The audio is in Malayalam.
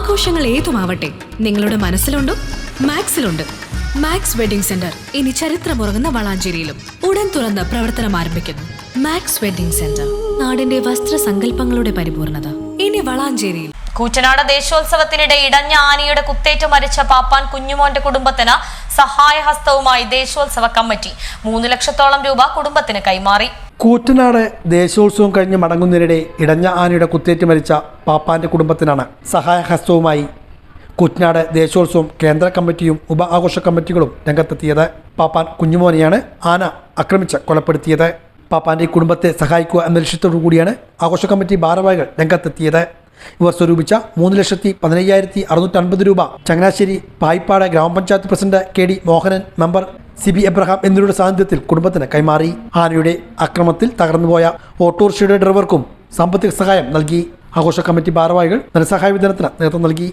ആഘോഷങ്ങൾ ഏതുമാവട്ടെ, നിങ്ങളുടെ മനസ്സിലുണ്ടോ? മാക്സിലുണ്ട്. മാക്സ് വെഡിംഗ് സെന്റർ ഇനി ചരിത്രമുറങ്ങുന്ന വളാഞ്ചേരിയിലും ഉടൻ തുറന്ന് പ്രവർത്തനം ആരംഭിക്കുന്നു. മാക്സ് വെഡിംഗ് സെന്റർ, നാടിന്റെ വസ്ത്രസങ്കല്പങ്ങളുടെ പരിപൂർണത, ഇനി വളാഞ്ചേരിയിൽ. കൂറ്റനാട് ദേശോത്സവത്തിനിടെ ഇടഞ്ഞ ആനയുടെ കുത്തേറ്റ് മരിച്ച പാപ്പാൻ കുഞ്ഞുമോന്റെ കുടുംബത്തിന് സഹായഹസ്തവുമായി ദേശോത്സവ കമ്മിറ്റി 3 ലക്ഷത്തോളം രൂപ കുടുംബത്തിന് കൈമാറി. കൂറ്റനാട് ദേശോത്സവം കഴിഞ്ഞ് മടങ്ങുന്നതിനിടെ ഇടഞ്ഞ ആനയുടെ കുത്തേറ്റ് മരിച്ച പാപ്പാന്റെ കുടുംബത്തിനാണ് സഹായഹസ്തവുമായി കൂറ്റനാട് ദേശോത്സവം കേന്ദ്ര കമ്മിറ്റിയും ഉപ ആഘോഷ കമ്മിറ്റികളും രംഗത്തെത്തിയത്. പാപ്പാൻ കുഞ്ഞുമോനെയാണ് ആന ആക്രമിച്ച് കൊലപ്പെടുത്തിയത്. പാപ്പാന്റെ കുടുംബത്തെ സഹായിക്കുക എന്ന ലക്ഷ്യത്തോടു കൂടിയാണ് ആഘോഷ കമ്മിറ്റി ഭാരവാഹികൾ രംഗത്തെത്തിയത്. ഇവർ സ്വരൂപിച്ച 3,15,650 രൂപ ചങ്ങനാശ്ശേരി പായിപ്പാട് ഗ്രാമപഞ്ചായത്ത് president KD Mohanan, member CB Abraham എന്നിവരുടെ സാന്നിധ്യത്തിൽ കുടുംബത്തിന് കൈമാറി. ആനയുടെ അക്രമത്തിൽ തകർന്നുപോയ ഓട്ടോറിക്ഷയുടെ ഡ്രൈവർക്കും സാമ്പത്തിക സഹായം നൽകി. ആഘോഷ കമ്മിറ്റി ഭാരവാഹികൾ ധനസഹായ വിതരണത്തിന് നേതൃത്വം നൽകി.